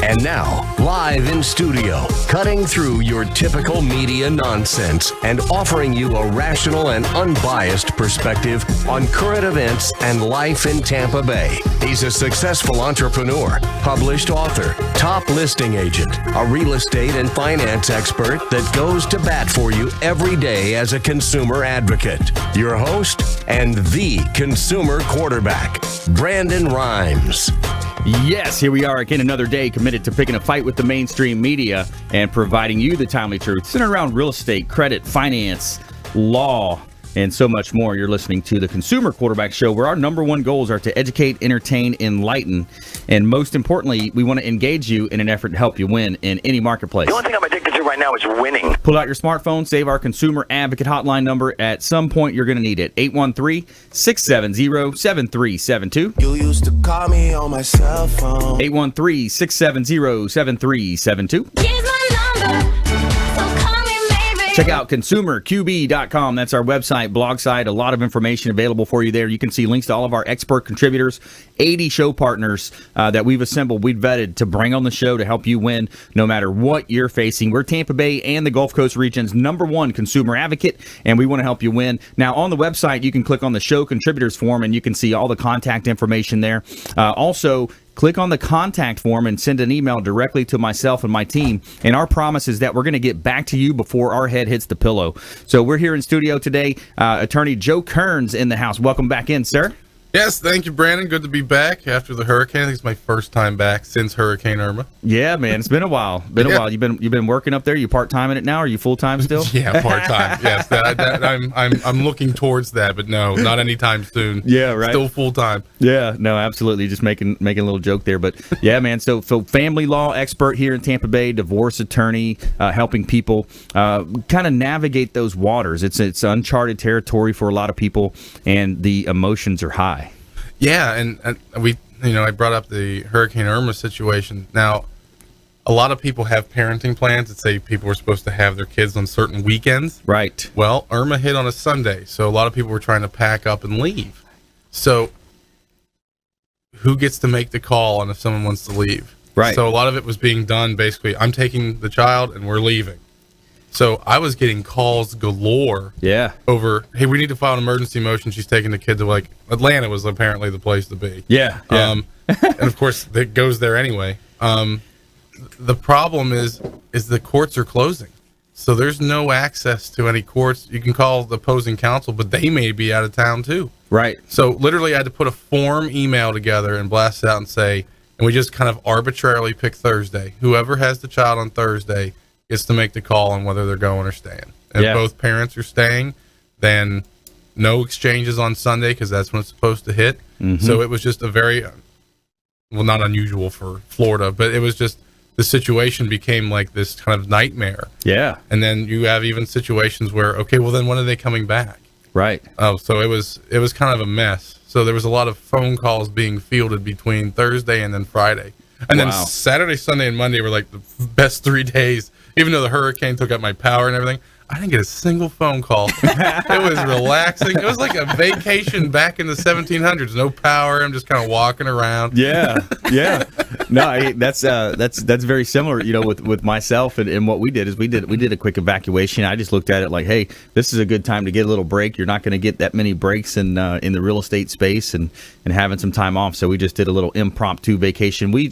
And now, live in studio, cutting through your typical media nonsense and offering you a rational and unbiased perspective on current events and life in Tampa Bay. He's a successful entrepreneur, published author, top listing agent, a real estate and finance expert that goes to bat for you every day as a consumer advocate. Your host and the consumer quarterback, Brandon Rhymes. Yes, here we are again, another day committed to picking a fight with the mainstream media and providing you the timely truth centered around real estate, credit, finance, law, and so much more. You're listening to the Consumer Quarterback Show, where our number one goals are to educate, entertain, enlighten, and most importantly, we want to engage you in an effort to help you win in any marketplace. The only thing I'm addicted to right now is winning. Pull out your smartphone, save our Consumer Advocate hotline number. At some point, you're going to need it. 813-670-7372. You used to call me on my cell phone. 813-670-7372. Here's my number. Check out consumerqb.com. That's our website, blog site. A lot of information available for you there. You can see links to all of our expert contributors, 80 show partners that we've assembled, we've vetted to bring on the show to help you win no matter what you're facing. We're Tampa Bay and the Gulf Coast region's number one consumer advocate, and we want to help you win. Now, on the website, you can click on the show contributors form, and you can see all the contact information there. Also, click on the contact form and send an email directly to myself and my team. And our promise is that we're going to get back to you before our head hits the pillow. So we're here in studio today. Attorney Joe Cairns in the house. Welcome back in, sir. Yes, thank you, Brandon. Good to be back after the hurricane. I think it's my first time back since Hurricane Irma. Yeah, man, it's been a while. A while. You've been working up there. You part time in it now? Or are you full time still? Yeah, part time. Yes, I'm looking towards that, but no, not anytime soon. Yeah, right. Still full time. Yeah, no, absolutely. Just making a little joke there, but yeah, man. So family law expert here in Tampa Bay, divorce attorney, helping people kind of navigate those waters. It's uncharted territory for a lot of people, and the emotions are high. Yeah, and I brought up the Hurricane Irma situation. Now, a lot of people have parenting plans that say people were supposed to have their kids on certain weekends. Right. Well, Irma hit on a Sunday, so a lot of people were trying to pack up and leave. So, who gets to make the call on if someone wants to leave? Right. So a lot of it was being done basically, I'm taking the child and we're leaving. So I was getting calls galore. Yeah. Over, hey, we need to file an emergency motion. She's taking the kid to, like, Atlanta was apparently the place to be. Yeah. And of course, it goes there anyway. The problem is the courts are closing. So there's no access to any courts. You can call the opposing counsel, but they may be out of town too. Right. So literally I had to put a form email together and blast it out and say, and we just kind of arbitrarily pick Thursday. Whoever has the child on Thursday gets to make the call on whether they're going or staying. If both parents are staying, then no exchanges on Sunday because that's when it's supposed to hit. Mm-hmm. So it was just a very, well, not unusual for Florida, but it was just, the situation became like this kind of nightmare. Yeah. And then you have even situations where, okay, well then when are they coming back? Right. Oh, so it was kind of a mess. So there was a lot of phone calls being fielded between Thursday and then Friday. And then Saturday, Sunday, and Monday were like the best 3 days. Even though the hurricane took out my power and everything, I didn't get a single phone call. It was relaxing. It was like a vacation back in the 1700s. No power. I'm just kind of walking around. Yeah, yeah. No, that's very similar. You know, with myself and what we did is we did a quick evacuation. I just looked at it like, hey, this is a good time to get a little break. You're not going to get that many breaks in the real estate space and having some time off. So we just did a little impromptu vacation. We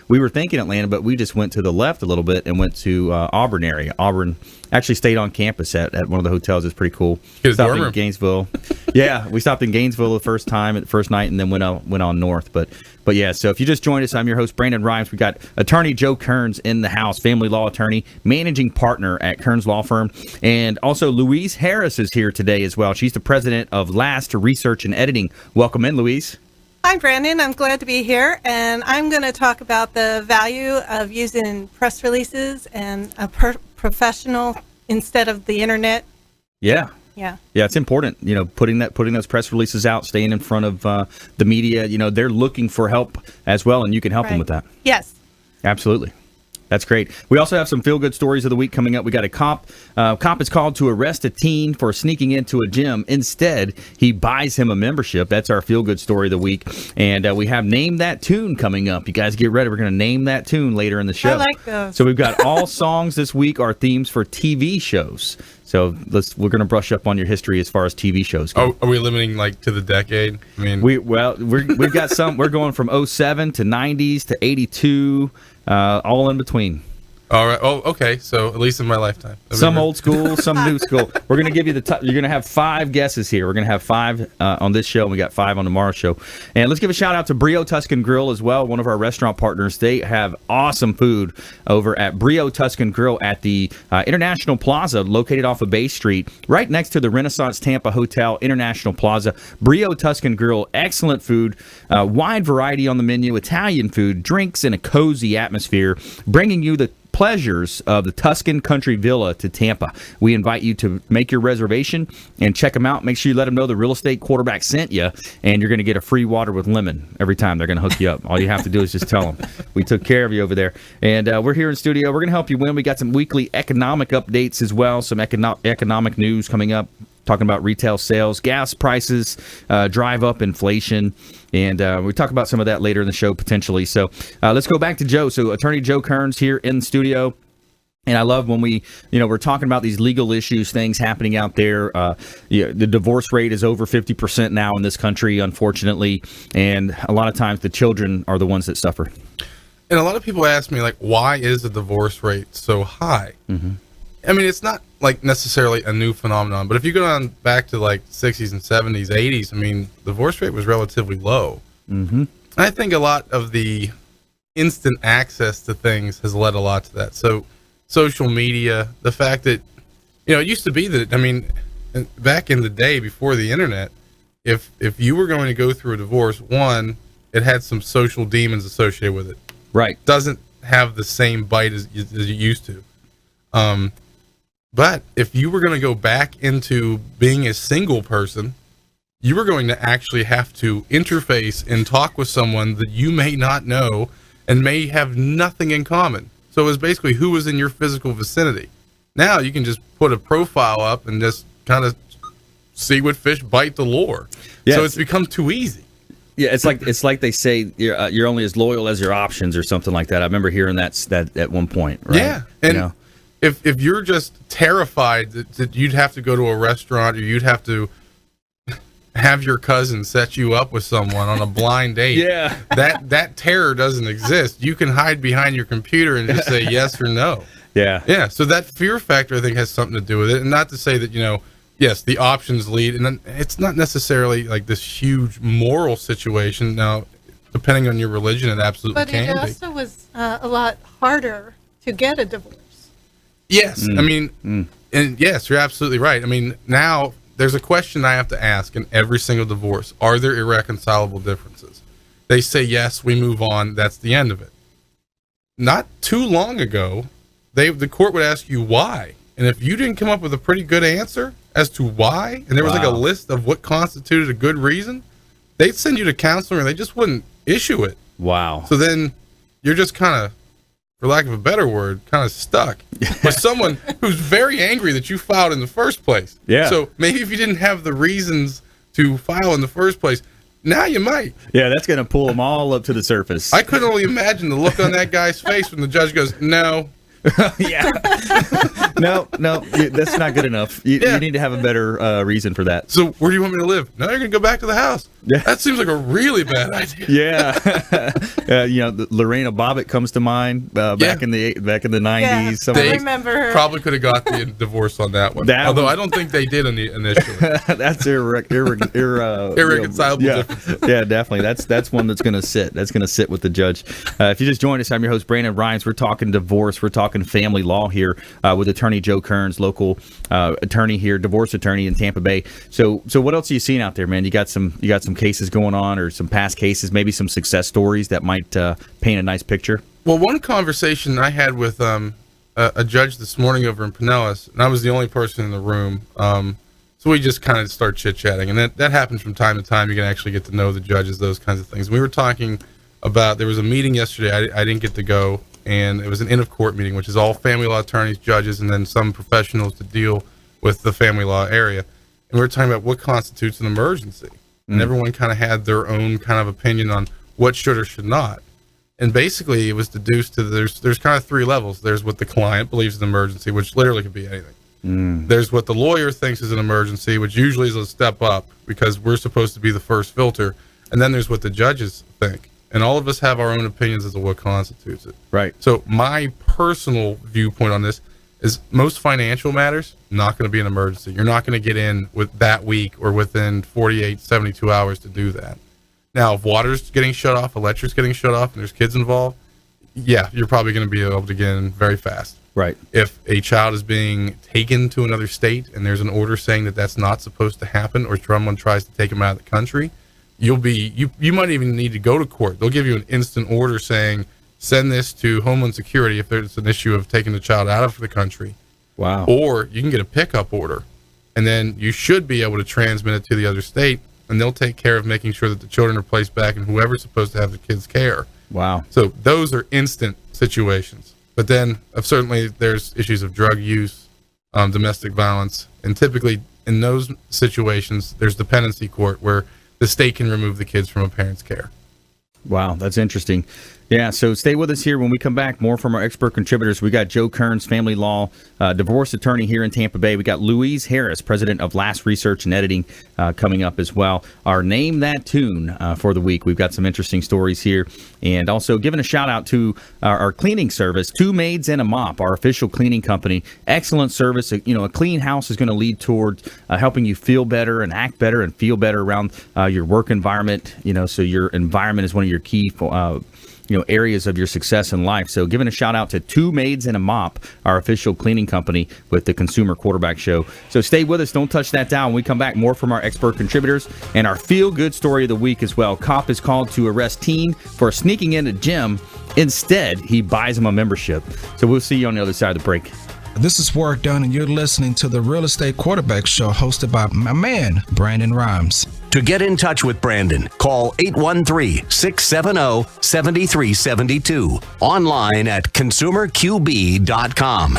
were thinking Atlanta, but we just went to the left a little bit and went to Auburn area. Auburn. Actually stayed on campus at one of the hotels. It's pretty cool. Stopped in Gainesville. Yeah, we stopped in Gainesville the first night, and then went on north. But yeah, so if you just joined us, I'm your host, Brandon Rhymes. We got attorney Joe Cairns in the house, family law attorney, managing partner at Cairns Law Firm. And also Louise Harris is here today as well. She's the president of Last Research and Editing. Welcome in, Louise. Hi, Brandon. I'm glad to be here, and I'm going to talk about the value of using press releases and a professional instead of the internet. Yeah. Yeah. Yeah, it's important, you know, putting those press releases out, staying in front of the media. You know, they're looking for help as well, and you can help them with that. Yes. Absolutely. That's great. We also have some feel-good stories of the week coming up. We got a cop. Cop is called to arrest a teen for sneaking into a gym. Instead, he buys him a membership. That's our feel-good story of the week. And we have Name That Tune coming up. You guys get ready. We're going to name that tune later in the show. I like those. So we've got all songs this week are themes for TV shows. So we're going to brush up on your history as far as TV shows go. Oh, are we limiting like to the decade? I mean, we've got some. We're going from 07 to 90s to 82, all in between. all right. Oh, okay. So at least in my lifetime. Some old school, some new school. We're going to give you you're going to have 5 guesses here. We're going to have 5 on this show, and we got 5 on tomorrow's show. And let's give a shout out to Brio Tuscan Grill as well, one of our restaurant partners. They have awesome food over at Brio Tuscan Grill at the International Plaza, located off of Bay Street, right next to the Renaissance Tampa Hotel, International Plaza. Brio Tuscan Grill, excellent food, wide variety on the menu, Italian food, drinks, and a cozy atmosphere, bringing you the pleasures of the Tuscan Country Villa to Tampa. We invite you to make your reservation and check them out. Make sure you let them know the real estate quarterback sent you, and you're going to get a free water with lemon every time. They're going to hook you up. All you have to do is just tell them we took care of you over there. And we're here in studio. We're going to help you win. We got some weekly economic updates as well, some economic news coming up, talking about retail sales, gas prices, drive up inflation, and we talk about some of that later in the show potentially. So let's go back to Joe. So Attorney Joe Cairns here in the studio. And I love when we're talking about these legal issues, things happening out there. The divorce rate is over 50% now in this country, unfortunately. And a lot of times the children are the ones that suffer. And a lot of people ask me, like, why is the divorce rate so high? Mm-hmm. I mean, it's not like necessarily a new phenomenon, but if you go on back to like 60s and 70s, 80s, I mean, the divorce rate was relatively low. Mm-hmm. I think a lot of the instant access to things has led a lot to that. So social media, the fact that, it used to be that, I mean, back in the day before the internet, if you were going to go through a divorce, one, it had some social demons associated with it. Right. Doesn't have the same bite as you used to. But if you were going to go back into being a single person, you were going to actually have to interface and talk with someone that you may not know and may have nothing in common. So it was basically who was in your physical vicinity. Now you can just put a profile up and just kind of see what fish bite the lure. Yeah, so it's become too easy. Yeah, it's like they say you're only as loyal as your options or something like that. I remember hearing that at one point. Right? Yeah, and if you're just terrified that you'd have to go to a restaurant or you'd have to have your cousin set you up with someone on a blind date, yeah, that terror doesn't exist. You can hide behind your computer and just say yes or no. Yeah. So that fear factor, I think, has something to do with it, and not to say that yes, the options lead, and then it's not necessarily like this huge moral situation. Now, depending on your religion, it absolutely can be. But it also was a lot harder to get a divorce. Yes, I mean, and yes, you're absolutely right. I mean, now there's a question I have to ask in every single divorce. Are there irreconcilable differences? They say yes, we move on, that's the end of it. Not too long ago, the court would ask you why. And if you didn't come up with a pretty good answer as to why, and there was like a list of what constituted a good reason, they'd send you to counselor and they just wouldn't issue it. Wow. So then you're just kind of, for lack of a better word, kind of stuck with someone who's very angry that you filed in the first place. Yeah. So maybe if you didn't have the reasons to file in the first place, now you might. Yeah, that's going to pull them all up to the surface. I couldn't only imagine the look on that guy's face when the judge goes, no. Yeah. No, that's not good enough. You need to have a better reason for that. So where do you want me to live? No, you're going to go back to the house. Yeah. That seems like a really bad idea. Yeah. Lorena Bobbitt comes to mind back in the 90s. Yeah, I remember her. Probably could have got the divorce on that one. Although I don't think they did initially. That's irreconcilable differences. Yeah, definitely. That's one that's going to sit. That's going to sit with the judge. If you just joined us, I'm your host, Brandon Rhymes. We're talking divorce. We're talking family law here with Attorney Joe Cairns, local attorney here, divorce attorney in Tampa Bay. So what else are you seeing out there, man? You got some cases going on, or some past cases, maybe some success stories that might paint a nice picture? Well, one conversation I had with a judge this morning over in Pinellas, and I was the only person in the room. So we just kind of start chit-chatting, and that happens from time to time. You can actually get to know the judges, those kinds of things. We were talking about, there was a meeting yesterday. I didn't get to go, and it was an in-of-court meeting, which is all family law attorneys, judges, and then some professionals to deal with the family law area. And we were talking about what constitutes an emergency. And everyone kind of had their own kind of opinion on what should or should not. And basically, it was deduced to there's kind of three levels. There's what the client believes is an emergency, which literally could be anything. There's what the lawyer thinks is an emergency, which usually is a step up because we're supposed to be the first filter. And then there's what the judges think. And all of us have our own opinions as to what constitutes it. Right. So my personal viewpoint on this is most financial matters, not going to be an emergency. You're not going to get in with that week or within 48, 72 hours to do that. Now, if water's getting shut off, electric's getting shut off, and there's kids involved, yeah, you're probably going to be able to get in very fast. Right. If a child is being taken to another state and there's an order saying that that's not supposed to happen, or someone tries to take them out of the country, you might even need to go to court. They'll give you an instant order saying, send this to Homeland Security if there's an issue of taking the child out of the country. Wow. Or you can get a pickup order, and then you should be able to transmit it to the other state, and they'll take care of making sure that the children are placed back in whoever's supposed to have the kids' care. Wow. So those are instant situations. But then certainly there's issues of drug use, domestic violence, and typically in those situations, there's dependency court where the state can remove the kids from a parent's care. Wow, that's interesting. Yeah, so stay with us here. When we come back, more from our expert contributors. We got Joe Cairns, family law, divorce attorney here in Tampa Bay. We got Louise Harris, president of Last Research and Editing, coming up as well. Our Name That Tune for the week. We've got some interesting stories here. And also giving a shout out to our cleaning service, Two Maids and a Mop, our official cleaning company. Excellent service. A clean house is going to lead toward helping you feel better and act better and feel better around your work environment. So your environment is one of your key areas of your success in life. So giving a shout out to Two Maids and a Mop, our official cleaning company with the Consumer Quarterback Show. So stay with us. Don't touch that dial. When we come back, more from our expert contributors and our feel-good story of the week as well. Cop is called to arrest teen for sneaking in a gym. Instead, he buys him a membership. So we'll see you on the other side of the break. This is Warwick Dunn, and you're listening to the Real Estate Quarterback Show hosted by my man, Brandon Rhymes. To get in touch with Brandon, call 813-670-7372. Online at consumerqb.com.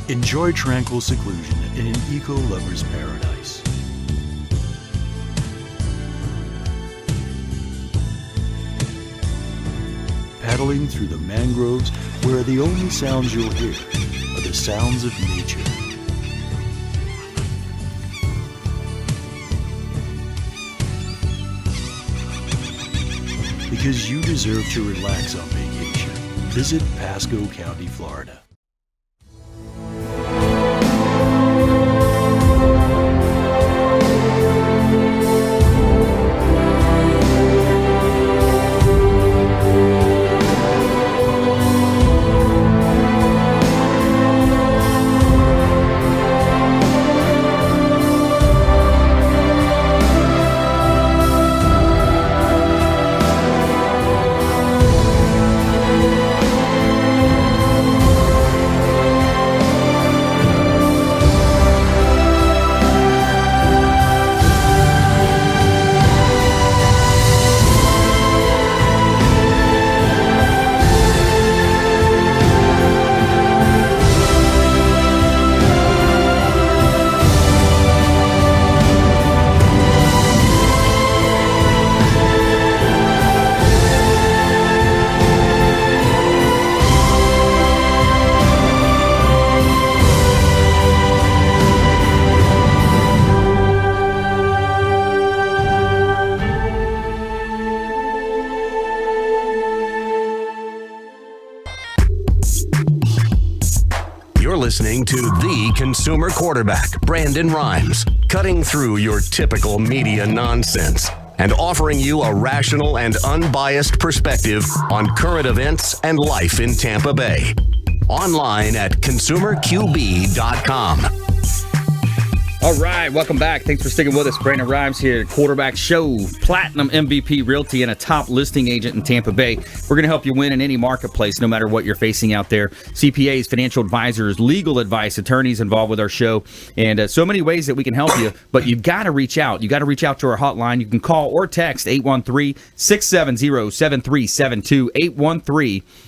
Enjoy tranquil seclusion in an eco-lover's paradise. Paddling through the mangroves where the only sounds you'll hear are the sounds of nature. Because you deserve to relax on vacation. Visit Pasco County, Florida. listening to the consumer quarterback, Brandon Rhymes, cutting through your typical media nonsense and offering you a rational and unbiased perspective on current events and life in Tampa Bay. Online at consumerqb.com. All right, welcome back. Thanks for sticking with us. Brandon Rhymes here, Quarterback Show, Platinum MVP Realty, and a top listing agent in Tampa Bay. We're going to help you win in any marketplace, no matter what you're facing out there. CPAs, financial advisors, legal advice, attorneys involved with our show, and so many ways that we can help you. But you've got to reach out. You got to reach out to our hotline. You can call or text 813-670-7372,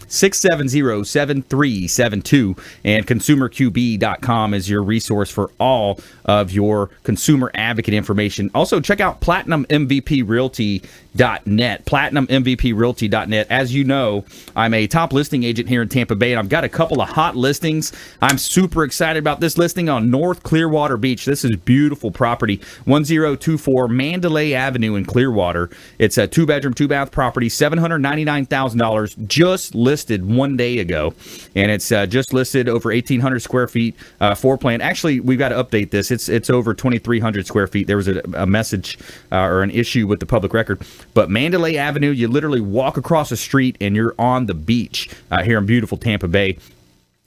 813-670-7372, and consumerqb.com is your resource for all of your consumer advocate information. Also, check out PlatinumMVPRealty.net, PlatinumMVPRealty.net. As you know, I'm a top listing agent here in Tampa Bay, and I've got a couple of hot listings. I'm super excited about this listing on North Clearwater Beach. This is beautiful property, 1024 Mandalay Avenue in Clearwater. It's a 2-bedroom, 2-bath property, $799,000, just listed 1 day ago, and it's just listed over 1,800 square feet floor plan. Actually, we've got to update this. It's over 2,300 square feet. There was a message or an issue with the public record. But Mandalay Avenue, you literally walk across the street and you're on the beach here in beautiful Tampa Bay.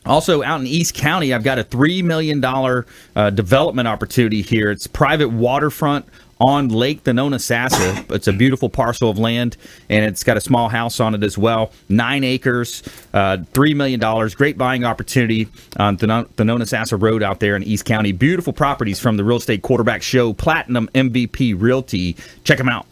Also, out in East County, I've got a $3 million development opportunity here. It's private waterfront on Lake Thonotosassa. It's a beautiful parcel of land, and it's got a small house on it as well. 9 acres, $3 million. Great buying opportunity on Thonotosassa Road out there in East County. Beautiful properties from the Real Estate Quarterback Show, Platinum MVP Realty. Check them out.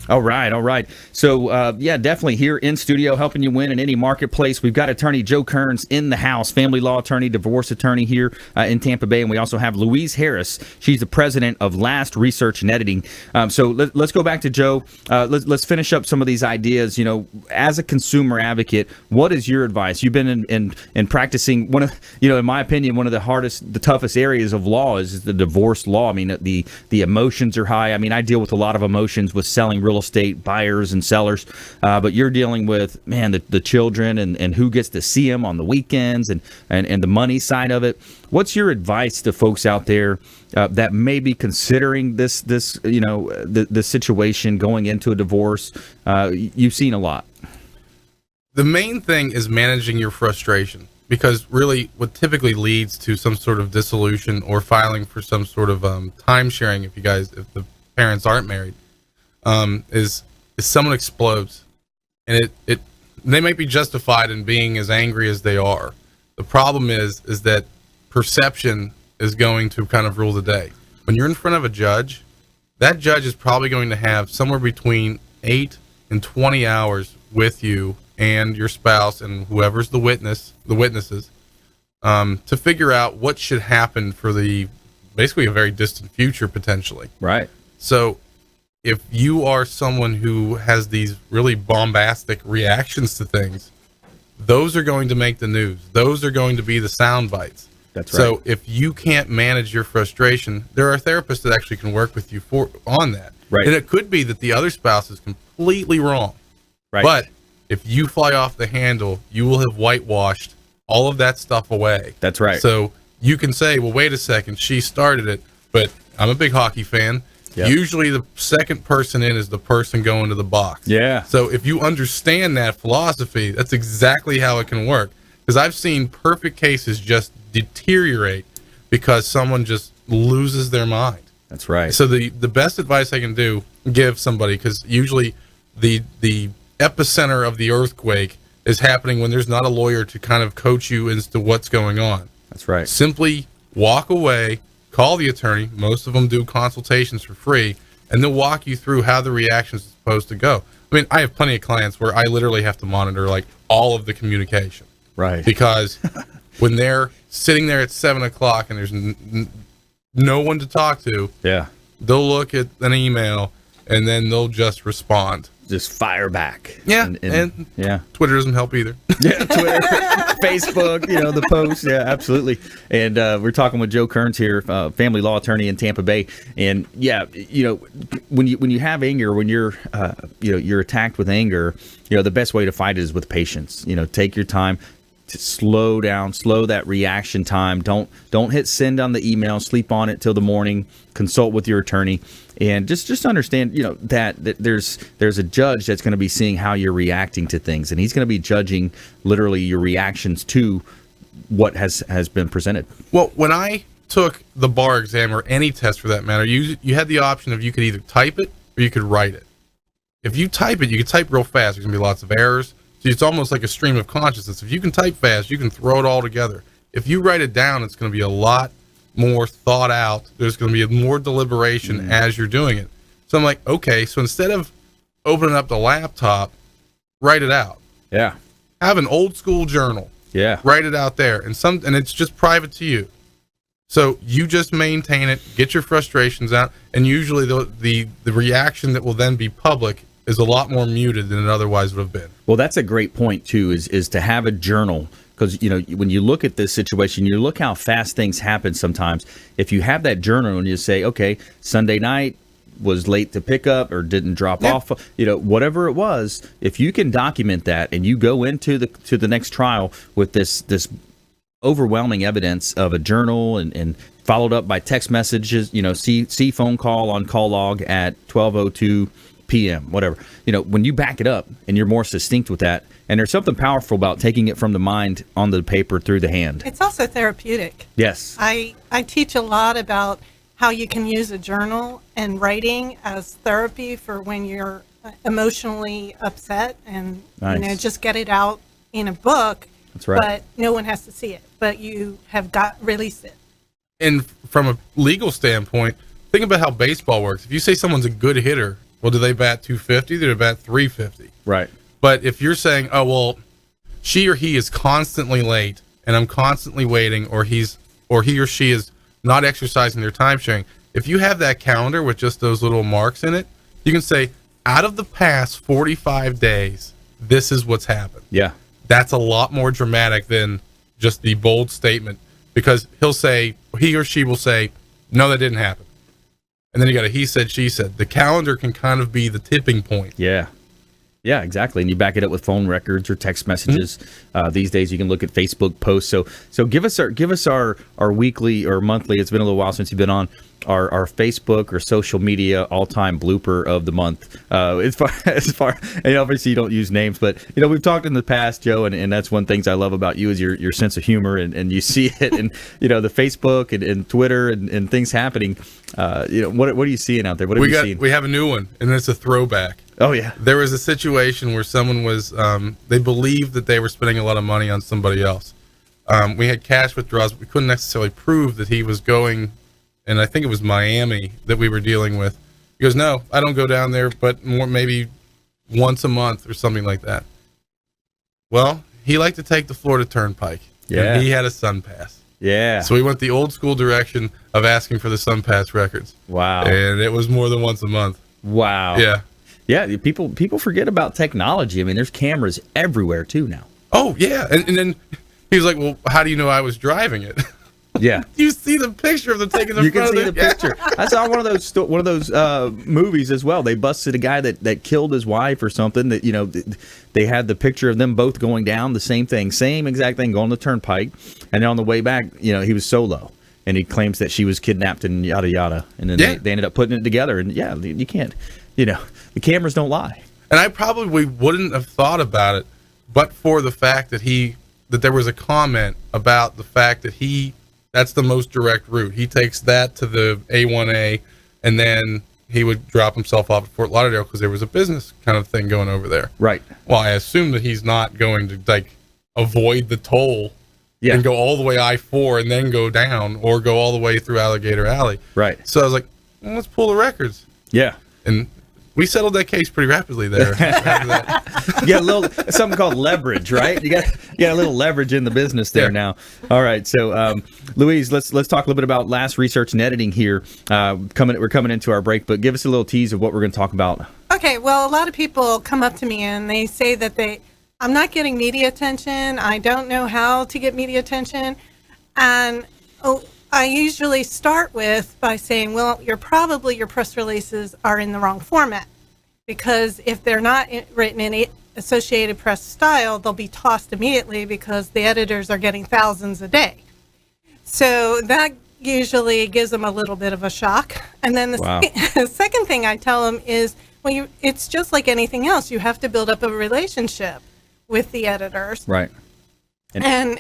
All right. So, definitely here in studio helping you win in any marketplace. We've got attorney Joe Cairns in the house, family law attorney, divorce attorney here in Tampa Bay. And we also have Louise Harris. She's the president of Last Research and Editing. So let's go back to Joe. Let's finish up some of these ideas. You know, as a consumer advocate, what is your advice? You've been in practicing one of, in my opinion, one of the toughest areas of law is the divorce law. I mean, the emotions are high. I mean, I deal with a lot of emotions with selling real estate, buyers and sellers, but you're dealing with, the children and who gets to see them on the weekends and the money side of it. What's your advice to folks out there that may be considering this situation going into a divorce? You've seen a lot. The main thing is managing your frustration, because really what typically leads to some sort of dissolution or filing for some sort of time sharing, if the parents aren't married, is someone explodes, and they might be justified in being as angry as they are. The problem is that perception is going to kind of rule the day. When you're in front of a judge, that judge is probably going to have somewhere between 8 and 20 hours with you and your spouse and whoever's the witnesses, to figure out what should happen for basically a very distant future potentially. Right. So if you are someone who has these really bombastic reactions to things, those are going to make the news. Those are going to be the sound bites. That's right. So if you can't manage your frustration, there are therapists that actually can work with you on that. Right. And it could be that the other spouse is completely wrong. Right. But if you fly off the handle, you will have whitewashed all of that stuff away. That's right. So you can say, well, wait a second, she started it, but I'm a big hockey fan. Yep. Usually the second person in is the person going to the box. Yeah. So if you understand that philosophy, that's exactly how it can work. Because I've seen perfect cases just deteriorate because someone just loses their mind. That's right. So the best advice I can give somebody, because usually the epicenter of the earthquake is happening when there's not a lawyer to kind of coach you as to what's going on. That's right. Simply walk away. Call the attorney. Most of them do consultations for free, and they'll walk you through how the reaction is supposed to go. I mean, I have plenty of clients where I literally have to monitor all of the communication. Right. Because when they're sitting there at 7:00 and there's no one to talk to, yeah, they'll look at an email and then they'll just respond. just fire back. Yeah, and yeah, Twitter doesn't help either. Yeah, Twitter, Facebook, the posts. Yeah, absolutely. And we're talking with Joe Cairns here, family law attorney in Tampa Bay. And yeah, when you have anger, when you're you're attacked with anger, the best way to fight it is with patience. Take your time. To slow down, slow that reaction time. Don't hit send on the email. Sleep on it till the morning. Consult with your attorney, and just understand, that there's a judge that's going to be seeing how you're reacting to things, and he's going to be judging literally your reactions to what has been presented. Well, when I took the bar exam or any test for that matter, you had the option of you could either type it or you could write it. If you type it, you can type real fast. There's going to be lots of errors. So it's almost like a stream of consciousness. If you can type fast, you can throw it all together. If you write it down, it's going to be a lot more thought out. There's going to be more deliberation as you're doing it. So I'm like, okay, so instead of opening up the laptop, write it out. Yeah. Have an old school journal. Yeah. Write it out there. And it's just private to you. So you just maintain it, get your frustrations out, and usually the reaction that will then be public is a lot more muted than it otherwise would have been. Well, that's a great point too, is to have a journal, because when you look at this situation, you look how fast things happen sometimes. If you have that journal and you say, okay, Sunday night was late to pick up or didn't drop off, whatever it was, if you can document that and you go into the next trial with this overwhelming evidence of a journal and followed up by text messages, see phone call on call log at 12:02 p.m., whatever. When you back it up and you're more succinct with that, and there's something powerful about taking it from the mind onto the paper through the hand. It's also therapeutic. Yes. I teach a lot about how you can use a journal and writing as therapy for when you're emotionally upset, and just get it out in a book. That's right. But no one has to see it, but you have released it. And from a legal standpoint, think about how baseball works. If you say someone's a good hitter, well, do they bat 250? Do they bat 350? Right. But if you're saying, oh, well, she or he is constantly late and I'm constantly waiting, or he or she is not exercising their time sharing, if you have that calendar with just those little marks in it, you can say, out of the past 45 days, this is what's happened. Yeah. That's a lot more dramatic than just the bold statement, because he or she will say, no, that didn't happen. And then you got a he said, she said. The calendar can kind of be the tipping point. Yeah. Yeah, exactly. And you back it up with phone records or text messages. These days you can look at Facebook posts. So give us our weekly or monthly, it's been a little while since you've been on, our Facebook or social media all-time blooper of the month. As far and obviously you don't use names, but we've talked in the past, Joe, and that's one thing I love about you is your sense of humor, and you see it and the Facebook and Twitter and things happening. What are you seeing out there? What have you seen? We have a new one, and it's a throwback. Oh yeah. There was a situation where someone was they believed that they were spending a lot of money on somebody else. We had cash withdrawals, but we couldn't necessarily prove that he was going, and I think it was Miami that we were dealing with. He goes, no, I don't go down there, but maybe once a month or something like that. Well, he liked to take the Florida Turnpike. Yeah. And he had a SunPass. Yeah. So we went the old school direction of asking for the SunPass records. Wow. And it was more than once a month. Wow. Yeah. Yeah, people forget about technology. I mean, there's cameras everywhere too now. Oh yeah, and then he was like, "Well, how do you know I was driving it?" Yeah, you see the picture of them taking the. You can see the picture. I saw one of those movies as well. They busted a guy that killed his wife or something. That they had the picture of them both going down the same exact thing, going the turnpike, and then on the way back, he was solo. And he claims that she was kidnapped and yada yada, and then they ended up putting it together. And yeah, you can't, the cameras don't lie. And I probably wouldn't have thought about it, but for the fact that there was a comment about the fact that that's the most direct route. He takes that to the A1A, and then he would drop himself off at Fort Lauderdale because there was a business kind of thing going over there. Right. Well, I assume that he's not going to avoid the toll. Yeah. And go all the way I-4 and then go down, or go all the way through Alligator Alley. Right. So I was like, let's pull the records. Yeah. And we settled that case pretty rapidly there. You got a little something called leverage, right? You got a little leverage in the business there now. All right, so Louise, let's talk a little bit about Last Research and Editing here. We're coming into our break, but give us a little tease of what we're going to talk about. Okay, well, a lot of people come up to me and they say that I'm not getting media attention. I don't know how to get media attention, and I usually start by saying, well, your press releases are in the wrong format, because if they're not written in Associated Press style, they'll be tossed immediately because the editors are getting thousands a day. So that usually gives them a little bit of a shock. And then the second thing I tell them is, well, it's just like anything else. You have to build up a relationship with the editors. Right. And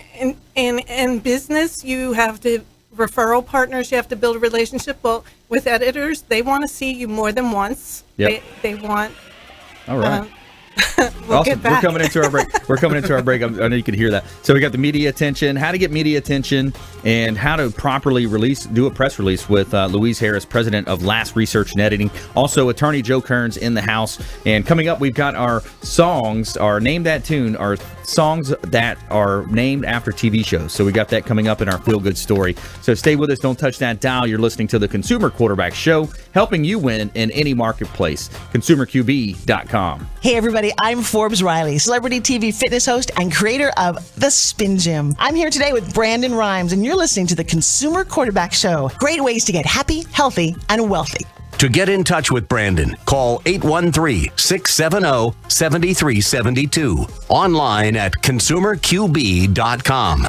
in business, you have to referral partners, you have to build a relationship. Well, with editors, they want to see you more than once. Yep. They want. All right. We'll get back. We're coming into our break. I know you can hear that. So we got the media attention, how to get media attention, and how to properly do a press release with Louise Harris, president of Last Research and Editing. Also, attorney Joe Cairns in the house. And coming up, we've got our songs, our Name That Tune, our songs that are named after TV shows. So we got that coming up in our Feel Good Story. So stay with us. Don't touch that dial. You're listening to the Consumer Quarterback Show, helping you win in any marketplace. ConsumerQB.com. Hey, everybody. I'm Forbes Riley, celebrity TV fitness host and creator of The Spin Gym. I'm here today with Brandon Rhymes, and you're listening to the Consumer Quarterback Show. Great ways to get happy, healthy, and wealthy. To get in touch with Brandon, call 813-670-7372. Online at ConsumerQB.com.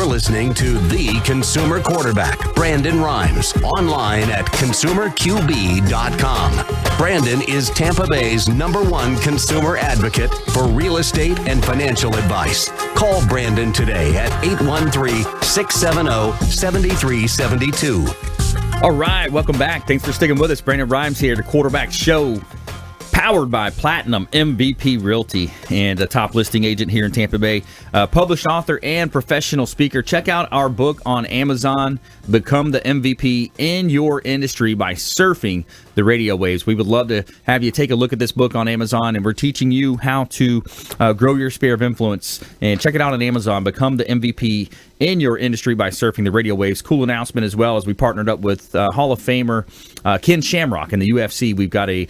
Listening to the Consumer Quarterback, Brandon Rhymes, online at ConsumerQB.com. Brandon is Tampa Bay's #1 consumer advocate for real estate and financial advice. Call Brandon today at 813-670-7372. All right, welcome back. Thanks for sticking with us. Brandon Rhymes here, the Quarterback Show, powered by Platinum MVP Realty, and a top listing agent here in Tampa Bay, published author and professional speaker. Check out our book on Amazon, Become the MVP in Your Industry, by surfing the radio waves. We would love to have you take a look at this book on Amazon, and we're teaching you how to grow your sphere of influence. And check it out on Amazon. Become the MVP in your industry by surfing the radio waves. Cool announcement as well, as we partnered up with Hall of Famer Ken Shamrock in the UFC. We've got a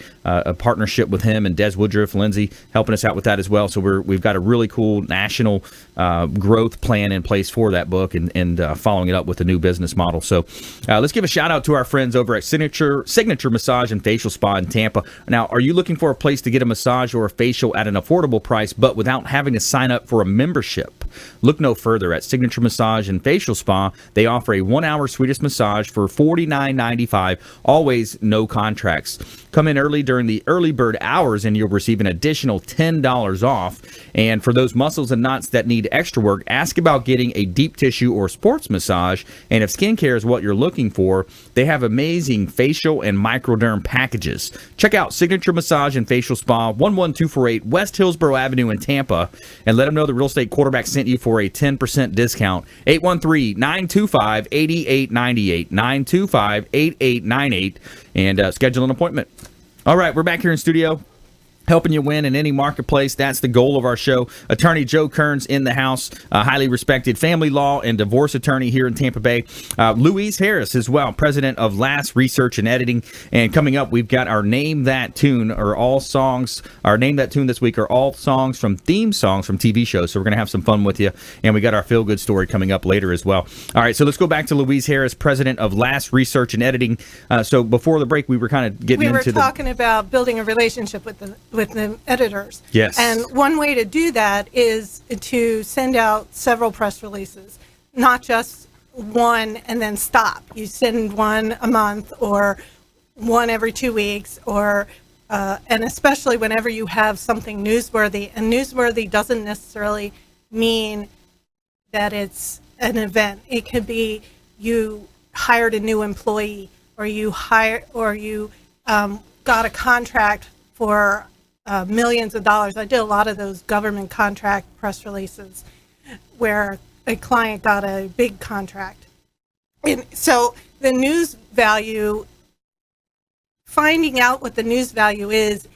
partnership with him and Des Woodruff, Lindsay, helping us out with that as well. So we've got a really cool national growth plan in place for that book, and following it up with a new business model. So let's give a shout out to our friends over at Signature Massage and Facial Spa in Tampa. Now, are you looking for a place to get a massage or a facial at an affordable price, but without having to sign up for a membership? Look no further. At Signature Massage and Facial Spa, they offer a 1-hour Swedish massage for $49.95, always no contracts. Come in early during the early bird hours and you'll receive an additional $10 off. And for those muscles and knots that need extra work, ask about getting a deep tissue or sports massage. And if skincare is what you're looking for, they have amazing facial and microderm packages. Check out Signature Massage and Facial Spa, 11248 West Hillsborough Avenue in Tampa, and let them know the Real Estate Quarterback sent you for a 10% discount. 813-925-8898, 925-8898, and schedule an appointment. All right, we're back here in studio, helping you win in any marketplace. That's the goal of our show. Attorney Joe Cairns in the house, a highly respected family law and divorce attorney here in Tampa Bay. Louise Harris as well, president of Last Research and Editing. And coming up, we've got our Name That Tune, or all songs. Our Name That Tune this week are all songs from theme songs from TV shows. So we're going to have some fun with you. And we got our Feel Good story coming up later as well. All right, so let's go back to Louise Harris, president of Last Research and Editing. So before the break, we were kind of getting into We were talking about building a relationship with the editors. Yes. And one way to do that is to send out several press releases, not just one and then stop. You send one a month or one every 2 weeks, or and especially whenever you have something newsworthy. And newsworthy doesn't necessarily mean that it's an event. It could be you hired a new employee, or you got a contract for millions of dollars. I did a lot of those government contract press releases where a client got a big contract. And so the news value, finding out what the news value is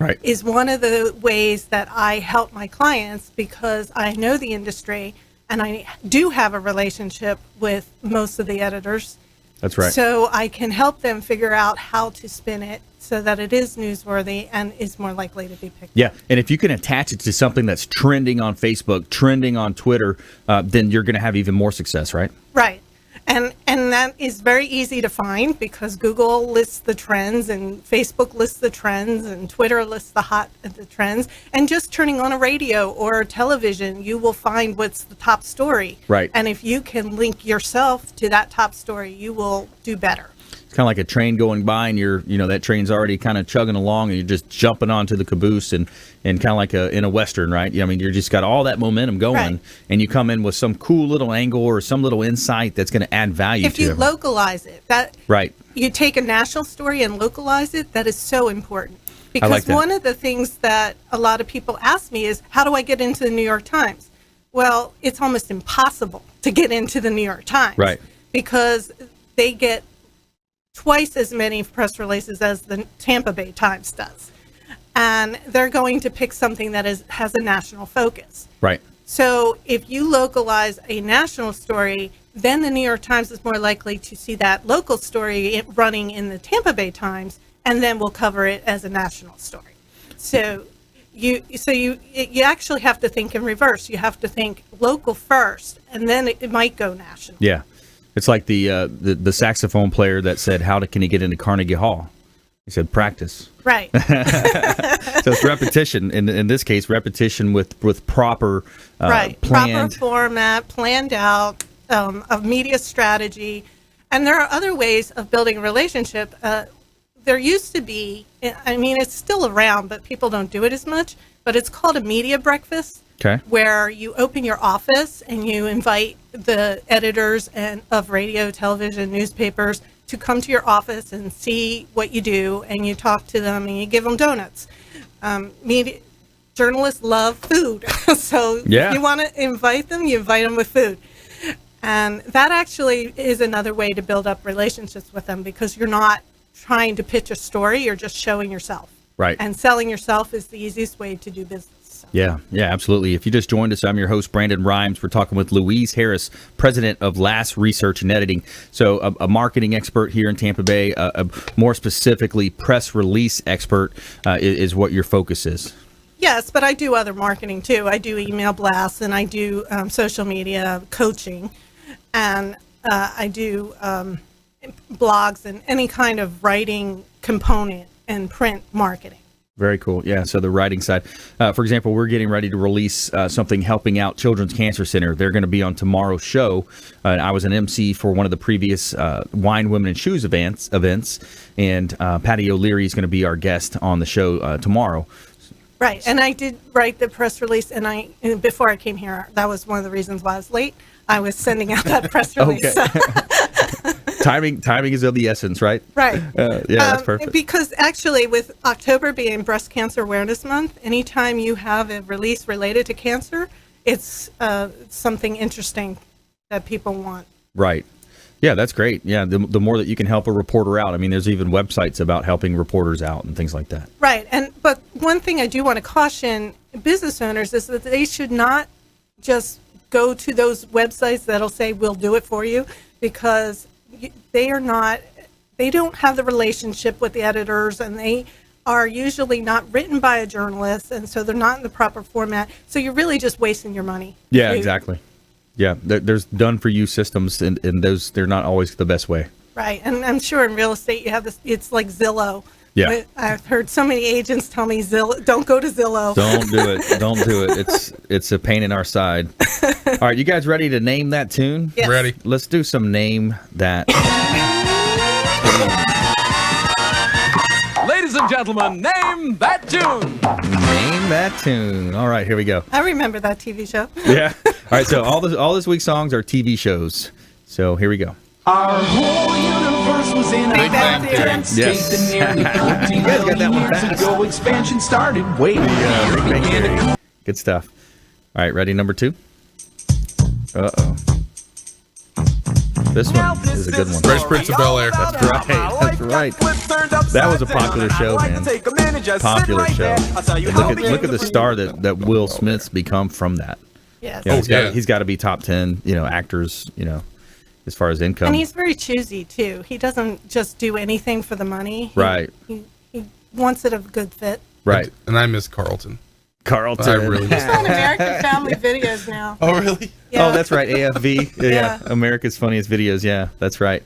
one of the ways that I help my clients, because I know the industry and I do have a relationship with most of the editors. That's right. So I can help them figure out how to spin it so that it is newsworthy and is more likely to be picked up. Yeah, and if you can attach it to something that's trending on Facebook, trending on Twitter, then you're going to have even more success, right? Right. And that is very easy to find, because Google lists the trends, and Facebook lists the trends, and Twitter lists the trends. And just turning on a radio or television, you will find what's the top story. Right. And if you can link yourself to that top story, you will do better. It's kind of like a train going by, and that train's already kind of chugging along, and you're just jumping onto the caboose, and kind of like in a Western, right? I mean, you're just got all that momentum going, right, and you come in with some cool little angle or some little insight that's going to add value to it. If you localize it, right. You take a national story and localize it, that is so important. Because like that. One of the things that a lot of people ask me is, how do I get into the New York Times? Well, it's almost impossible to get into the New York Times. Right. Because they get twice as many press releases as the Tampa Bay Times does. And they're going to pick something that has a national focus. Right. So if you localize a national story, then the New York Times is more likely to see that local story running in the Tampa Bay Times, and then we'll cover it as a national story. So you actually have to think in reverse. You have to think local first, and then it might go national. Yeah. It's like the saxophone player that said, how can he get into Carnegie Hall? He said, practice. Right. So it's repetition. In this case, repetition with proper right. planned. Proper format, planned out, of media strategy. And there are other ways of building a relationship. There used to be, I mean, it's still around, but people don't do it as much, but it's called a media breakfast. Okay. Where you open your office and you invite the editors of radio, television, newspapers to come to your office and see what you do, and you talk to them and you give them donuts. Journalists love food, so if you want to invite them, you invite them with food. And that actually is another way to build up relationships with them, because you're not trying to pitch a story. You're just showing yourself. Right. And selling yourself is the easiest way to do business. So. Yeah, absolutely. If you just joined us, I'm your host, Brandon Rhymes. We're talking with Louise Harris, president of LAS Research and Editing. So a marketing expert here in Tampa Bay, more specifically press release expert is what your focus is. Yes, but I do other marketing too. I do email blasts, and I do social media coaching, and I do blogs and any kind of writing component and print marketing. Very cool. Yeah, so the writing side. For example, we're getting ready to release something helping out Children's Cancer Center. They're going to be on tomorrow's show. I was an MC for one of the previous Wine, Women, and Shoes events, and Patty O'Leary is going to be our guest on the show tomorrow. Right, and I did write the press release, and before I came here, that was one of the reasons why I was late. I was sending out that press release. Okay. Timing is of the essence, right? Right. Yeah, that's perfect. Because actually, with October being Breast Cancer Awareness Month, anytime you have a release related to cancer, it's something interesting that people want. Right. Yeah, that's great. Yeah, the more that you can help a reporter out. I mean, there's even websites about helping reporters out and things like that. Right. But one thing I do want to caution business owners is that they should not just go to those websites that'll say, we'll do it for you, because they don't have the relationship with the editors, and they are usually not written by a journalist, and so they're not in the proper format. So you're really just wasting your money. Yeah, exactly. Yeah, there's done-for-you systems, and those, they're not always the best way. Right, and I'm sure in real estate you have this, it's like Zillow. Yeah. I've heard so many agents tell me, don't go to Zillow. Don't do it. Don't do it. It's a pain in our side. All right, you guys ready to name that tune? Yes. Ready. Let's do some Name That. Ladies and gentlemen, name that tune. Name that tune. All right, here we go. I remember that TV show. Yeah. All right, so all this week's songs are TV shows. So here we go. Our whole universe was in Big Bang Theory. Yes. You guys got that one fast. ago, expansion started. Wait. Good stuff. All right, ready? Number 2. Uh-oh. This one is a good one. Fresh Prince of Bel-Air. That's right. That's right. That was a popular show, man. Popular show. And look at the star that Will Smith's become from that. Yes. Yeah, he's got to be top 10, actors, as far as income. And he's very choosy, too. He doesn't just do anything for the money. Right. He wants it a good fit. Right. And I miss Carlton. Carlton. I really miss He's on American Family Videos now. Oh, really? Yeah. Oh, that's right. AFV. Yeah. Yeah. America's Funniest Videos. Yeah, that's right.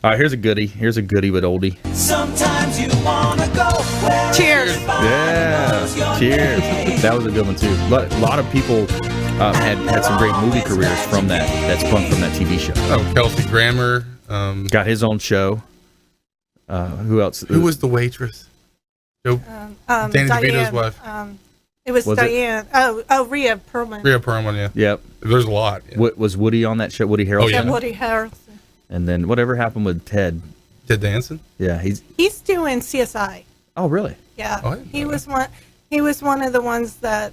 All right, here's a goodie. Here's a goodie with oldie. Sometimes you wanna go where Cheers. Yeah. Cheers. That was a good one, too. A lot of people had some great movie careers from that spun from that TV show. Oh, Kelsey Grammer. Got his own show. Who else? Who was the waitress? Danny DeVito's wife. It was Diane. Oh, Rhea Perlman. Rhea Perlman, yeah. Yep. There's a lot. Yeah. Was Woody on that show? Woody Harrelson? Oh, yeah. Woody Harrelson. And then whatever happened with Ted? Ted Danson? Yeah, He's doing CSI. Oh, really? Yeah. Oh, I didn't know he was one of the ones that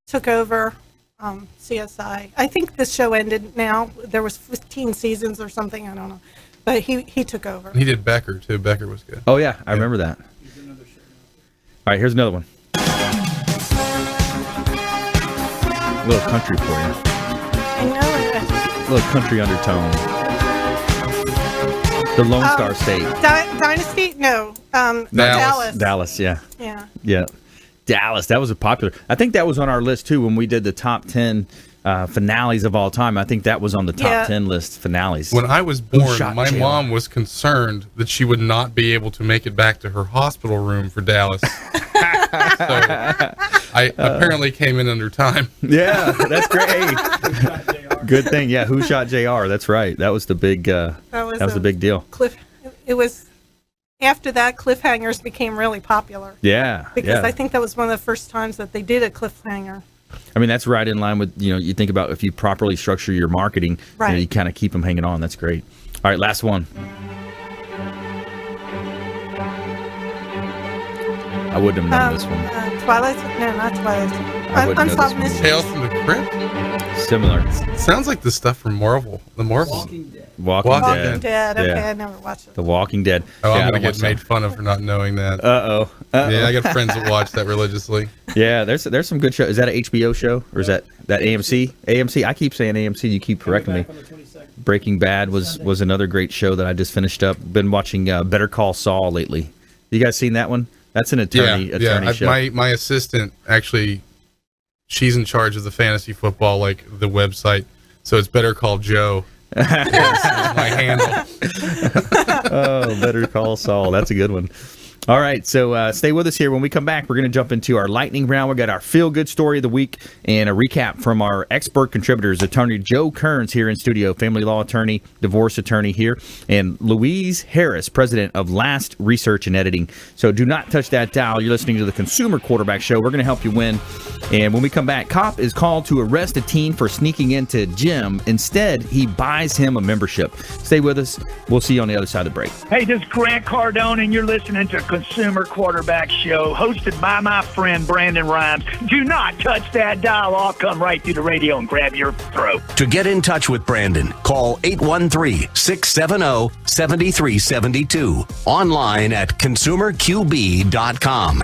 took over CSI. I think the show ended now. There was 15 seasons or something. I don't know. But he took over. He did Becker, too. Becker was good. Oh, yeah. I remember that. All right, here's another one. A little country for you. I know it. A little country undertone. The Lone Star State. Dynasty? No. Dallas. Dallas, yeah. Yeah. Yeah. Dallas, that was a popular. I think that was on our list, too, when we did the top 10 finales of all time. I think that was on the top 10 list, finales. When I was born, my mom was concerned that she would not be able to make it back to her hospital room for Dallas. So I apparently came in under time. Yeah, that's great. Good thing. Yeah, Who Shot JR? That's right. That was the big. That was the big deal. It was after that cliffhangers became really popular. Yeah, because I think that was one of the first times that they did a cliffhanger. I mean, that's right in line with you think about if you properly structure your marketing, right. You kind of keep them hanging on. That's great. All right, last one. I wouldn't have known this one. Twilight? No, not Twilight. I wouldn't know Unsolved this one. Mysteries. Tales from the Crypt? Similar. Sounds like the stuff from Marvel. The Marvel. Walking Walking Dead. Dead. Okay, Yeah. I never watched it. The Walking Dead. Oh, Yeah, I'm I going to don't get watch made fun of for not knowing that. that. Uh-oh. Yeah, I got friends that watch that religiously. Yeah, there's some good shows. Is that an HBO show or is that AMC? AMC. I keep saying AMC. You keep correcting me. Breaking Bad was another great show that I just finished up. Been watching Better Call Saul lately. You guys seen that one? That's an attorney show. My assistant actually, she's in charge of the fantasy football, like the website. So it's Better Call Joe. That's my handle. Oh, Better Call Saul. That's a good one. All right, so stay with us here. When we come back, we're going to jump into our lightning round. We got our feel-good story of the week and a recap from our expert contributors, attorney Joe Cairns here in studio, family law attorney, divorce attorney here, and Louise Harris, president of Last Research and Editing. So do not touch that dial. You're listening to the Consumer Quarterback Show. We're going to help you win. And when we come back, cop is called to arrest a teen for sneaking into gym. Instead, he buys him a membership. Stay with us. We'll see you on the other side of the break. Hey, this is Grant Cardone, and you're listening to Consumer Quarterback Show, hosted by my friend Brandon Rhymes. Do not touch that dial. I'll come right through the radio and grab your throat. To get in touch with Brandon, call 813-670-7372. Online at consumerqb.com.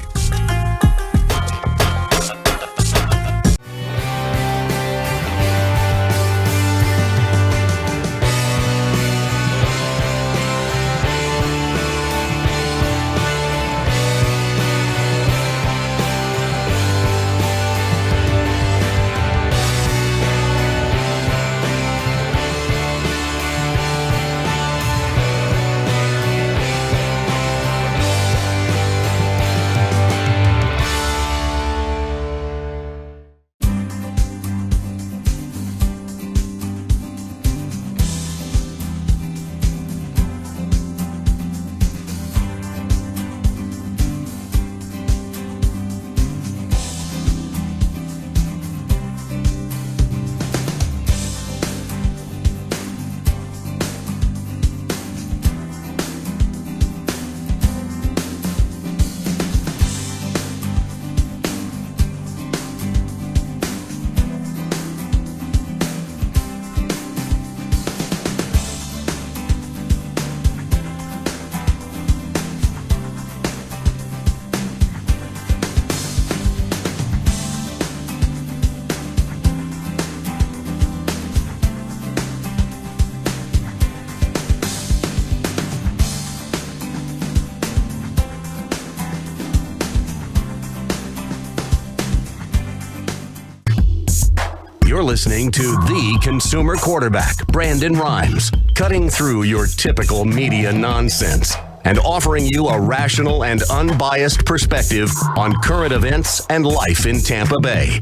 You're listening to the Consumer Quarterback, Brandon Rhymes, cutting through your typical media nonsense and offering you a rational and unbiased perspective on current events and life in Tampa Bay.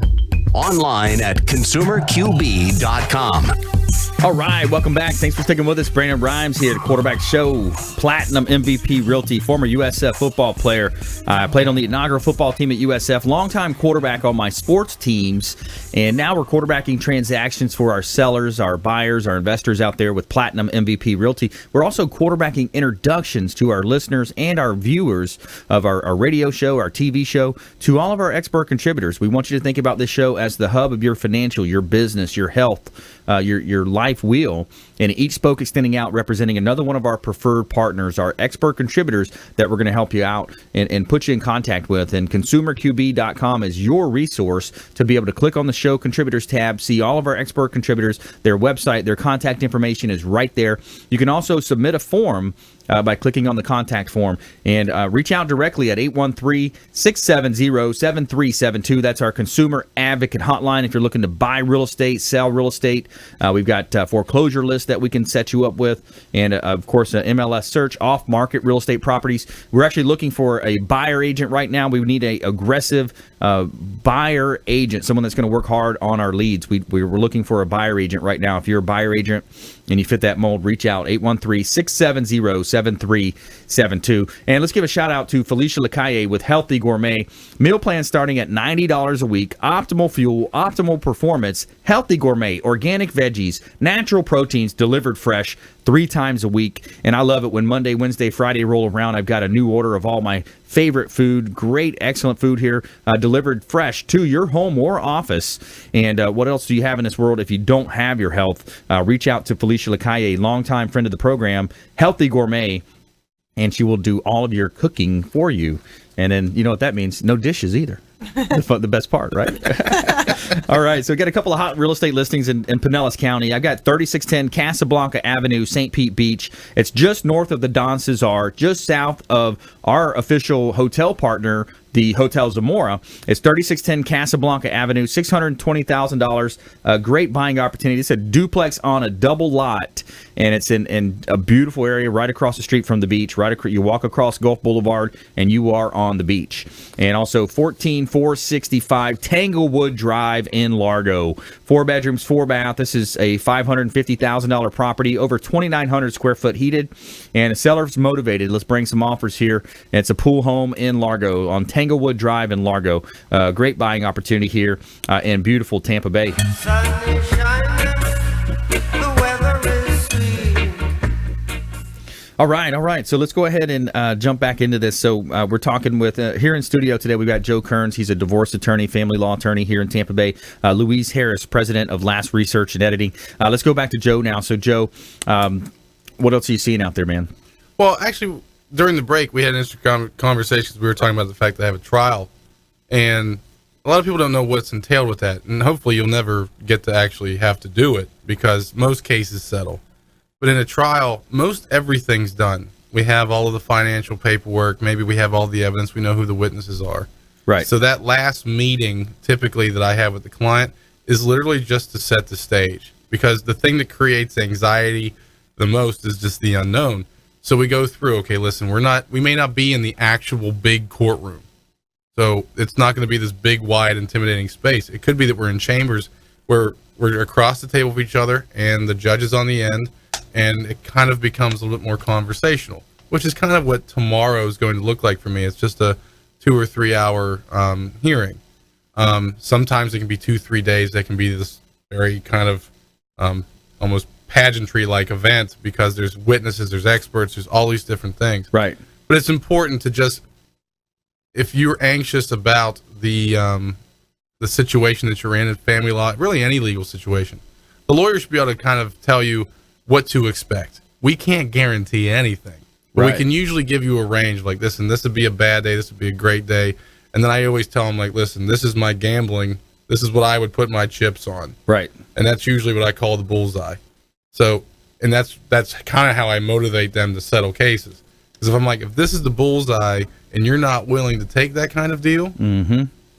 Online at consumerqb.com. All right, welcome back. Thanks for sticking with us. Brandon Rhymes here at Quarterback Show, Platinum MVP Realty, former USF football player. I played on the inaugural football team at USF, longtime quarterback on my sports teams, and now we're quarterbacking transactions for our sellers, our buyers, our investors out there with Platinum MVP Realty. We're also quarterbacking introductions to our listeners and our viewers of our radio show, our TV show, to all of our expert contributors. We want you to think about this show as the hub of your financial, your business, your health, your life wheel, and each spoke extending out representing another one of our preferred partners, our expert contributors that we're going to help you out and put you in contact with. And consumerqb.com is your resource to be able to click on the show contributors tab, see all of our expert contributors, their website, their contact information is right there. You can also submit a form by clicking on the contact form and reach out directly at 813-670-7372. That's our consumer advocate hotline if you're looking to buy real estate, sell real estate. We've got foreclosure lists that we can set you up with, and of course an MLS search, off-market real estate properties. We're actually looking for a buyer agent right now. We need a aggressive buyer agent, someone that's going to work hard on our leads. We're looking for a buyer agent right now. If you're a buyer agent and you fit that mold, reach out, 813-670-7372. And let's give a shout out to Felicia Lacaille with Healthy Gourmet. Meal plan starting at $90 a week, optimal fuel, optimal performance, Healthy Gourmet, organic veggies, natural proteins delivered fresh 3 times a week. And I love it when Monday, Wednesday, Friday roll around. I've got a new order of all my favorite food. Great, excellent food here, delivered fresh to your home or office. And what else do you have in this world if you don't have your health? Reach out to Felicia Lacaille, longtime friend of the program, Healthy Gourmet, and she will do all of your cooking for you. And then, you know what that means? No dishes either. The best part, right? All right, so we got a couple of hot real estate listings in Pinellas County. I've got 3610 Casablanca Avenue, St. Pete Beach. It's just north of the Don Cesar, just south of our official hotel partner, the Hotel Zamora. It's 3610 Casablanca Avenue, $620,000. A great buying opportunity. It's a duplex on a double lot, and it's in a beautiful area right across the street from the beach. You walk across Gulf Boulevard, and you are on the beach. And also 14465 Tanglewood Drive in Largo. 4 bedrooms, 4 bath. This is a $550,000 property, over 2,900 square foot heated, and the seller's motivated. Let's bring some offers here. And it's a pool home in Largo on Tanglewood Drive in Largo. Great buying opportunity here in beautiful Tampa Bay. All right. So let's go ahead and jump back into this. So we're talking with, here in studio today, we've got Joe Cairns. He's a divorce attorney, family law attorney here in Tampa Bay. Louise Harris, president of Last Research and Editing. Let's go back to Joe now. So Joe, what else are you seeing out there, man? Well, actually, during the break, we had interesting conversations. We were talking about the fact that I have a trial, and a lot of people don't know what's entailed with that. And hopefully you'll never get to actually have to do it, because most cases settle. But in a trial, most everything's done. We have all of the financial paperwork. Maybe we have all the evidence. We know who the witnesses are. Right. So that last meeting, typically, that I have with the client is literally just to set the stage, because the thing that creates anxiety the most is just the unknown. So we go through, okay, listen, we may not be in the actual big courtroom. So it's not going to be this big, wide, intimidating space. It could be that we're in chambers where we're across the table from each other and the judge is on the end, and it kind of becomes a little bit more conversational, which is kind of what tomorrow is going to look like for me. It's just a 2 or 3 hour hearing. Sometimes it can be 2-3 days. That can be this very kind of almost pageantry-like event, because there's witnesses, there's experts, there's all these different things. Right. But it's important to just, if you're anxious about the situation that you're in family law, really any legal situation, the lawyer should be able to kind of tell you what to expect. We can't guarantee anything. But right. We can usually give you a range, like this, and this would be a bad day, this would be a great day. And then I always tell them, like, listen, this is my gambling. This is what I would put my chips on. Right. And that's usually what I call the bullseye. So, and that's kind of how I motivate them to settle cases. Because if I'm like, if this is the bullseye and you're not willing to take that kind of deal,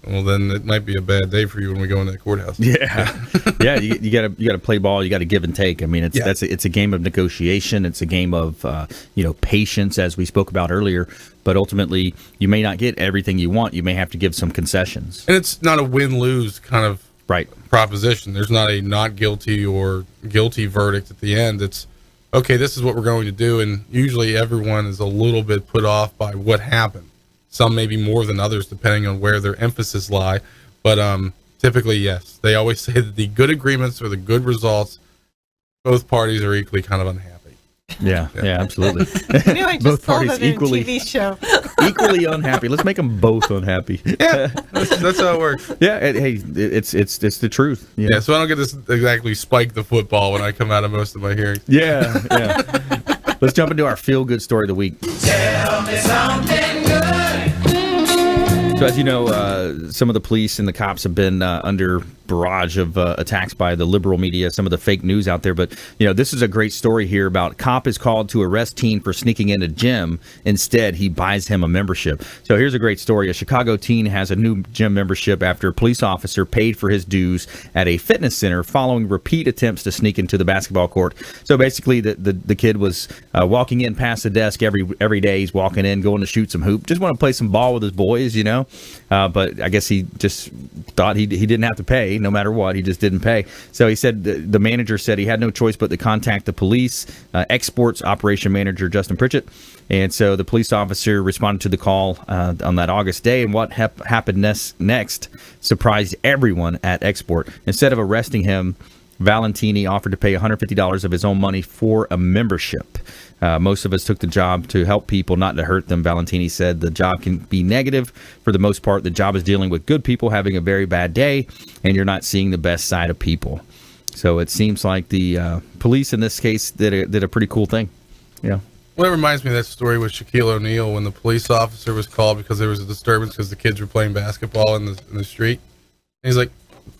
well, then it might be a bad day for you when we go in that courthouse. Yeah, yeah. You gotta play ball. You got to give and take. I mean, it's a game of negotiation. It's a game of patience, as we spoke about earlier. But ultimately, you may not get everything you want. You may have to give some concessions. And it's not a win-lose kind of proposition. There's not a not guilty or guilty verdict at the end. It's, okay, this is what we're going to do. And usually everyone is a little bit put off by what happened. Some maybe more than others, depending on where their emphasis lie. But typically, yes. They always say that the good agreements or the good results, both parties are equally kind of unhappy. Yeah, absolutely. You know, I just both saw parties that in equally a TV show. equally unhappy. Let's make them both unhappy. Yeah, that's how it works. Yeah, hey, it's the truth. You know? Yeah, so I don't get to exactly spike the football when I come out of most of my hearings. Yeah. Let's jump into our feel-good story of the week. Tell me something good. So as you know, some of the police and the cops have been under barrage of attacks by the liberal media, some of the fake news out there. But, this is a great story here about cop is called to arrest teen for sneaking in a gym. Instead, he buys him a membership. So here's a great story. A Chicago teen has a new gym membership after a police officer paid for his dues at a fitness center following repeat attempts to sneak into the basketball court. So basically, the kid was walking in past the desk every day. He's walking in, going to shoot some hoop. Just want to play some ball with his boys, But I guess he just thought he didn't have to pay. No matter what, he just didn't pay. So he said the manager said he had no choice but to contact the police, exports operation manager Justin Pritchett. And so the police officer responded to the call on that August day. And what happened next surprised everyone at Export. Instead of arresting him, Valentini offered to pay $150 of his own money for a membership. Most of us took the job to help people, not to hurt them. Valentini said the job can be negative. For the most part, the job is dealing with good people having a very bad day, and you're not seeing the best side of people. So it seems like the police in this case did a pretty cool thing. Yeah. Well, it reminds me of that story with Shaquille O'Neal when the police officer was called because there was a disturbance because the kids were playing basketball in the street. And he's like,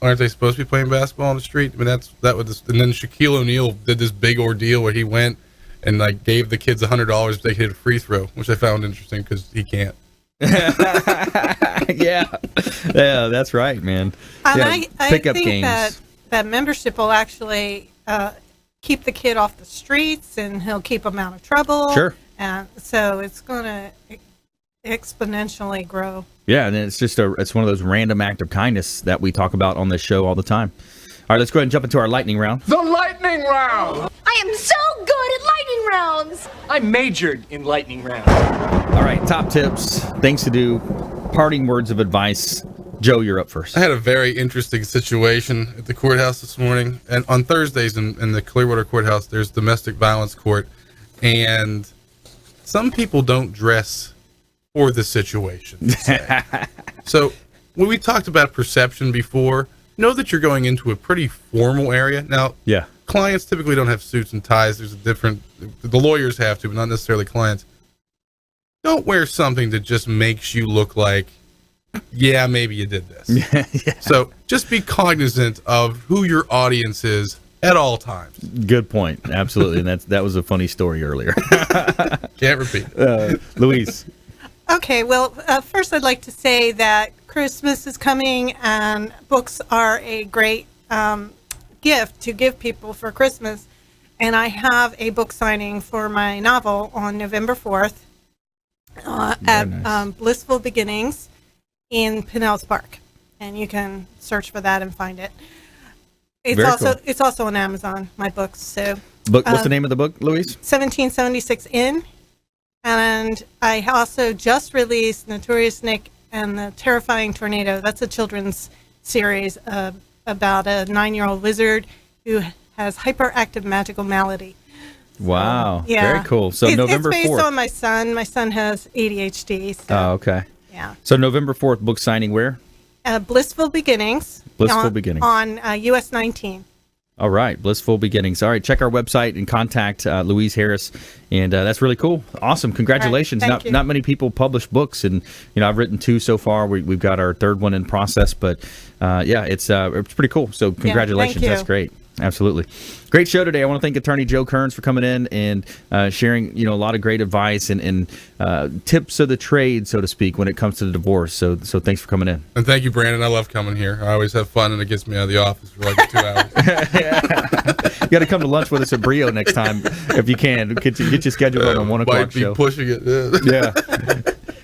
aren't they supposed to be playing basketball on the street? I mean, and then Shaquille O'Neal did this big ordeal where he went and like gave the kids $100 if they hit a free throw, which I found interesting because he can't. yeah, that's right, man. And I think that membership will actually keep the kid off the streets, and he'll keep them out of trouble. Sure. And so it's going to exponentially grow. Yeah, and it's one of those random act of kindness that we talk about on this show all the time. All right, let's go ahead and jump into our lightning round. The lightning round! I am so good at lightning rounds! I majored in lightning rounds. All right, top tips, things to do, parting words of advice. Joe, you're up first. I had a very interesting situation at the courthouse this morning. And on Thursdays in the Clearwater Courthouse, there's domestic violence court. And some people don't dress for the situation. So when we talked about perception before, know that you're going into a pretty formal area. Now, yeah, clients typically don't have suits and ties. There's the lawyers have to, but not necessarily clients. Don't wear something that just makes you look like, yeah, maybe you did this. Yeah. So just be cognizant of who your audience is at all times. Good point. Absolutely. And that was a funny story earlier. Can't repeat. Louise. Okay, well, first I'd like to say that Christmas is coming, and books are a great gift to give people for Christmas. And I have a book signing for my novel on November 4th at Blissful Beginnings in Pinellas Park. And you can search for that and find it. It's also on Amazon, my books. So, what's the name of the book, Louise? 1776 In. And I also just released Notorious Nick and the Terrifying Tornado. That's a children's series about a 9-year-old wizard who has hyperactive magical malady. Wow. Yeah. Very cool. So November 4th. It's based on my son. My son has ADHD. So, oh, okay. Yeah. So November 4th, book signing where? Blissful Beginnings. Blissful Beginnings. On US 19. All right, Blissful Beginnings. All right, check our website and contact Louise Harris, and that's really cool. Awesome, congratulations. Right, not many people publish books, and I've written 2 so far. We've got our 3rd one in process, but it's pretty cool. So congratulations, thank you. That's great. Absolutely. Great show today. I want to thank Attorney Joe Cairns for coming in and sharing, a lot of great advice and tips of the trade, so to speak, when it comes to the divorce. So thanks for coming in. And thank you, Brandon. I love coming here. I always have fun, and it gets me out of the office for like 2 hours. You got to come to lunch with us at Brio next time if you can. Get your schedule on 1 o'clock show. Might be pushing it. Yeah.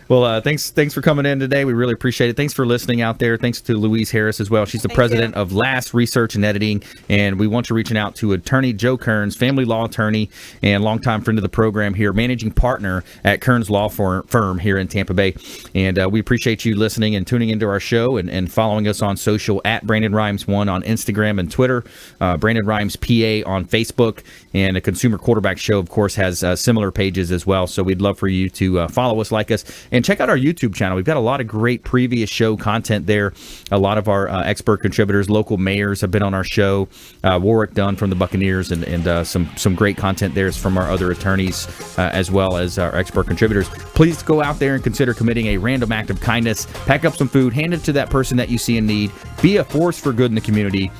Well, thanks for coming in today. We really appreciate it. Thanks for listening out there. Thanks to Louise Harris as well. She's the president of Last Research and Editing, and we want you reaching out to Attorney Joe Cairns, family law attorney and longtime friend of the program here, managing partner at Cairns Law Firm here in Tampa Bay. And we appreciate you listening and tuning into our show and following us on social at Brandon Rhymes 1 on Instagram and Twitter, Brandon Rhymes PA on Facebook, and the Consumer Quarterback Show, of course, has similar pages as well. So we'd love for you to follow us, like us, and check out our YouTube channel. We've got a lot of great previous show content there. A lot of our expert contributors, local mayors have been on our show. Warwick Dunn from the Buccaneers, and some great content there from our other attorneys as well as our expert contributors. Please go out there and consider committing a random act of kindness. Pack up some food, hand it to that person that you see in need. Be a force for good in the community.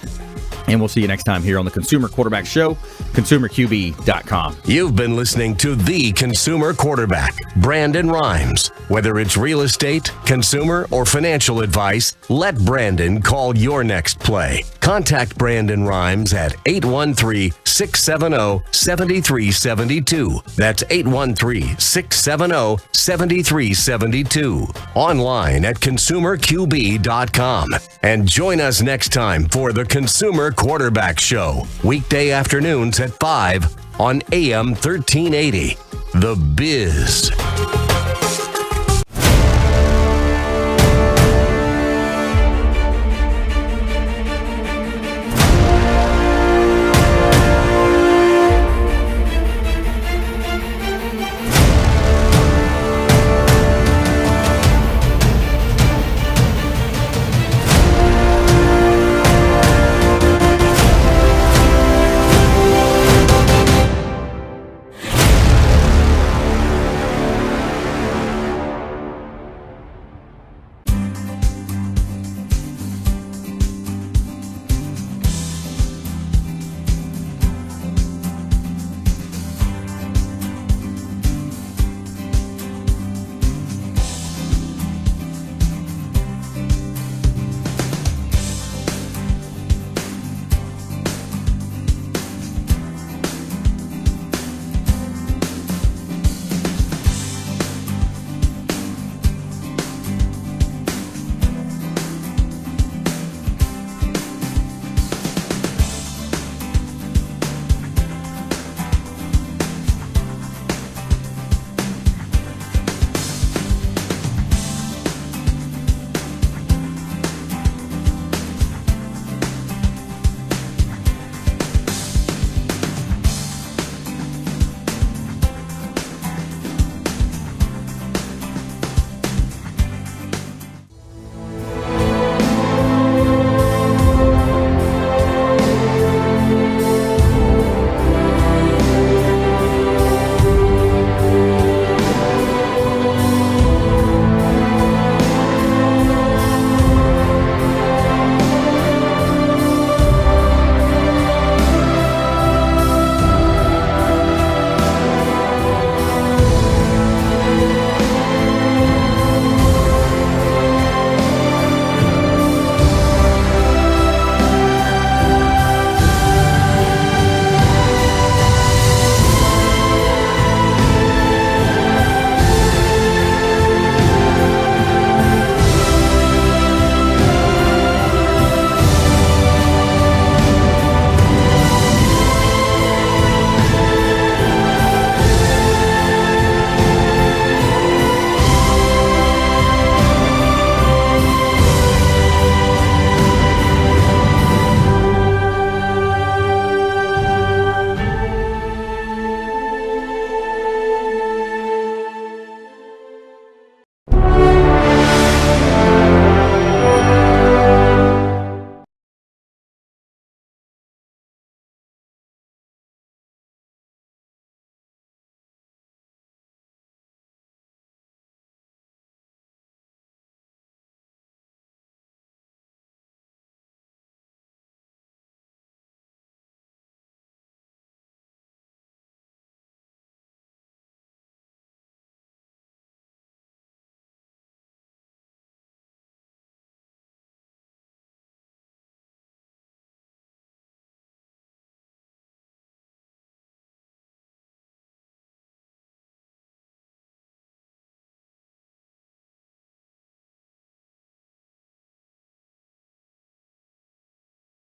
And we'll see you next time here on the Consumer Quarterback Show, consumerqb.com. You've been listening to the Consumer Quarterback, Brandon Rhymes. Whether it's real estate, consumer, or financial advice, let Brandon call your next play. Contact Brandon Rhymes at 813-670-7372. That's 813-670-7372. Online at consumerqb.com. And join us next time for the Consumer Quarterback Show, weekday afternoons at 5 on AM 1380. The Biz.